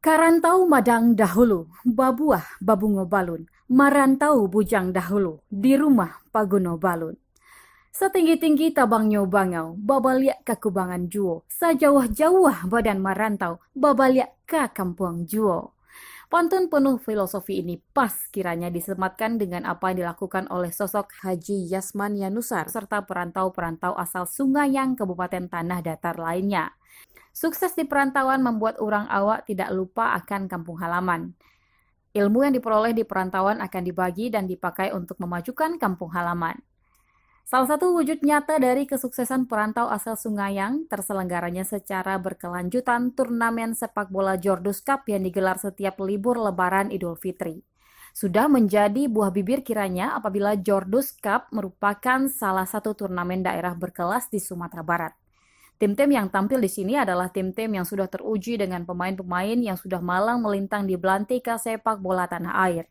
Karantau madang dahulu, babuah babungo balun, marantau bujang dahulu, di rumah paguno balun. Setinggi-tinggi tabangnya bangau, babaliak kakubangan juo, sajauh-jauh badan marantau, babaliak ke kampung juo. Pantun penuh filosofi ini pas kiranya disematkan dengan apa yang dilakukan oleh sosok Haji Yasman Yanusar serta perantau-perantau asal Sungayang Kabupaten Tanah Datar lainnya. Sukses di perantauan membuat orang awak tidak lupa akan kampung halaman. Ilmu yang diperoleh di perantauan akan dibagi dan dipakai untuk memajukan kampung halaman. Salah satu wujud nyata dari kesuksesan perantau asal Sungayang terselenggaranya secara berkelanjutan turnamen sepak bola Jordus Cup yang digelar setiap libur Lebaran Idul Fitri. Sudah menjadi buah bibir kiranya apabila Jordus Cup merupakan salah satu turnamen daerah berkelas di Sumatera Barat. Tim-tim yang tampil di sini adalah tim-tim yang sudah teruji dengan pemain-pemain yang sudah malang melintang di belantika sepak bola tanah air.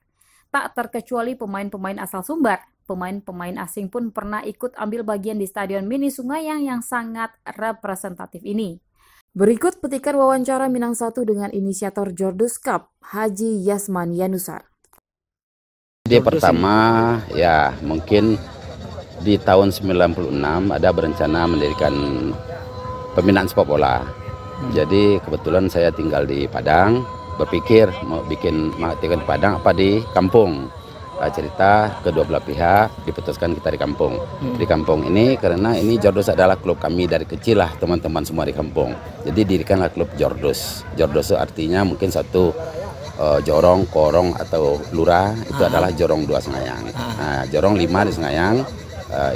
Tak terkecuali pemain-pemain asal Sumbar, pemain-pemain asing pun pernah ikut ambil bagian di Stadion Mini Sungayang yang sangat representatif ini. Berikut petikan wawancara Minang 1 dengan inisiator Jordus Cup, Haji Yasman Yanusar. Ide pertama ya mungkin di tahun 96 ada berencana mendirikan pembinaan sepak bola. Jadi kebetulan saya tinggal di Padang, berpikir mau bikin di Padang apa di kampung. Cerita kedua belah pihak diputuskan kita di kampung. Di kampung ini karena ini Jordus adalah klub kami dari kecil lah teman-teman semua di kampung. Jadi dirikanlah klub Jordus. Jordus itu artinya mungkin satu jorong, korong atau lurah itu adalah jorong 2 Sungayang. Nah, jorong 5 di Sungayang,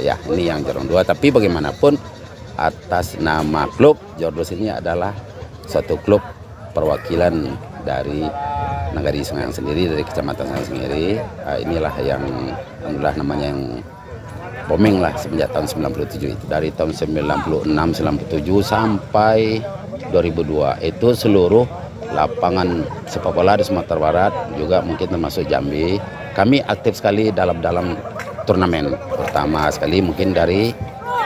ya ini yang jorong 2. Tapi bagaimanapun atas nama klub Jordus ini adalah suatu klub perwakilan dari Nagari Sungayang sendiri, dari kecamatan Sungayang sendiri. Inilah yang alhamdulillah namanya yang booming lah semenjak tahun 97 itu. Dari tahun 96, 97 sampai 2002 itu seluruh lapangan sepak bola di Sumatera Barat juga mungkin termasuk Jambi. Kami aktif sekali dalam turnamen. Pertama sekali mungkin dari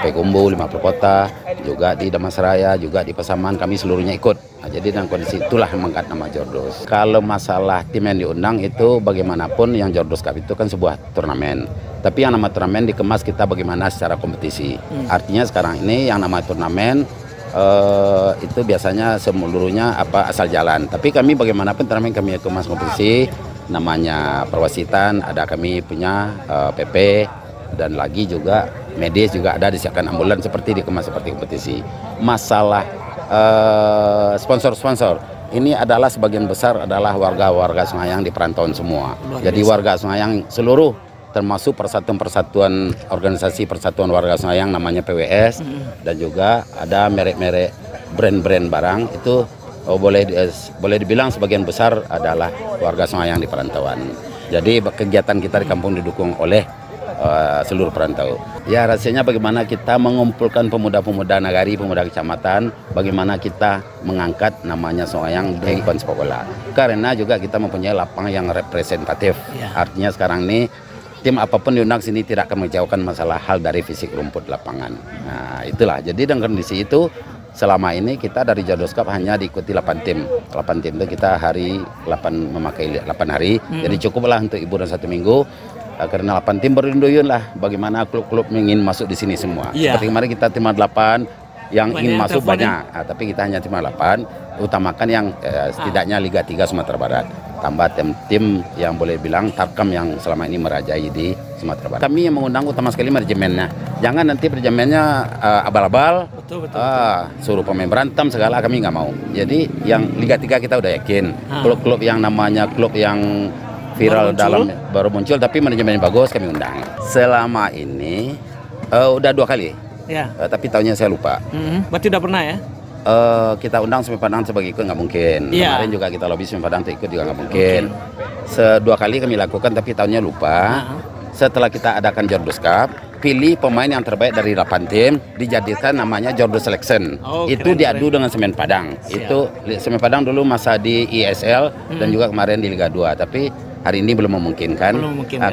Pekumbu, 50 kota, juga di Damasraya, juga di Pasaman, kami seluruhnya ikut. Nah, jadi dalam kondisi itulah mengangkat nama Jordus. Kalau masalah tim yang diundang itu bagaimanapun yang Jordus Cup itu kan sebuah turnamen. Tapi yang nama turnamen dikemas kita bagaimana secara kompetisi. Artinya sekarang ini yang nama turnamen itu biasanya seluruhnya asal jalan. Tapi kami bagaimanapun turnamen kami kemas kompetisi, namanya perwasitan, ada kami punya PP, dan lagi juga medis juga ada disiapkan ambulan seperti dikemas seperti kompetisi. Masalah sponsor-sponsor ini adalah sebagian besar adalah warga-warga Sungayang di perantauan semua. Jadi warga Sungayang seluruh termasuk persatuan organisasi persatuan warga Sungayang namanya PWS dan juga ada merek-merek brand-brand barang itu boleh dibilang sebagian besar adalah warga Sungayang di perantauan. Jadi kegiatan kita di kampung didukung oleh seluruh perantau. Ya rasanya bagaimana kita mengumpulkan pemuda-pemuda nagari, pemuda kecamatan, bagaimana kita mengangkat namanya Sungayang di event sepak bola. Karena juga kita mempunyai lapangan yang representatif. Artinya sekarang ini tim apapun diundang sini tidak akan menjauhkan masalah hal dari fisik rumput lapangan. Nah itulah. Jadi dengan kondisi itu selama ini kita dari Jordus Cup hanya diikuti 8 tim. 8 tim itu kita memakai 8 hari. Jadi cukuplah untuk hiburan 1 minggu. Karena 8 tim berduyun lah bagaimana klub-klub ingin masuk di sini semua. Seperti kemarin kita tim 8 yang ingin masuk banyak. Tapi kita hanya tim 8, utamakan yang setidaknya Liga 3 Sumatera Barat. Tambah tim-tim yang boleh bilang Tarkam yang selama ini merajai di Sumatera Barat. Kami yang mengundang utama sekali manajemennya. Jangan nanti manajemennya abal-abal, suruh pemain berantem segala, kami nggak mau. Jadi yang Liga 3 kita udah yakin. Klub-klub yang namanya klub yang viral baru muncul tapi manajemennya bagus kami undang. Selama ini udah 2 kali. Tapi tahunnya saya lupa. Berarti udah pernah ya? Kita undang Semen Padang sebagai ikut nggak mungkin. Kemarin juga kita lobby Semen Padang untuk ikut juga nggak mungkin. 2 kali kami lakukan tapi tahunnya lupa. Setelah kita adakan Jordus Cup, pilih pemain yang terbaik dari 8 tim, dijadikan namanya Jordus Selection. Itu diadu dengan Semen Padang. Itu Semen Padang dulu masa di ISL dan juga kemarin di Liga 2. Tapi hari ini belum memungkinkan.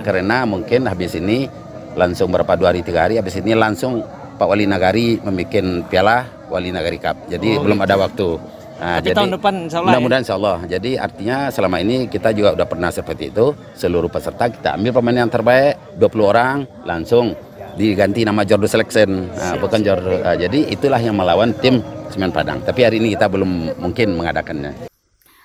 Karena mungkin habis ini langsung 2 hari 3 hari habis ini langsung Pak Wali Nagari membuat piala Wali Nagari Cup. Jadi belum ada waktu. Nah, Tapi jadi tahun depan insya Allah. Mudah-mudahan insya Allah. Jadi artinya selama ini kita juga udah pernah seperti itu. Seluruh peserta kita ambil pemain yang terbaik, 20 orang langsung diganti nama Jordo Selection. Bukan Jordo. Jadi itulah yang melawan tim Semen Padang. Tapi hari ini kita belum mungkin mengadakannya.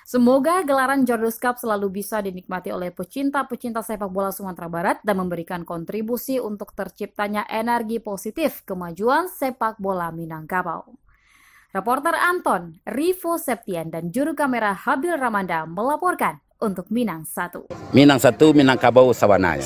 Semoga gelaran Jordos Cup selalu bisa dinikmati oleh pecinta-pecinta sepak bola Sumatera Barat dan memberikan kontribusi untuk terciptanya energi positif kemajuan sepak bola Minangkabau. Reporter Anton, Rivo Septian, dan juru kamera Habil Ramanda melaporkan untuk Minang 1. Minang 1, Minangkabau Sawananya.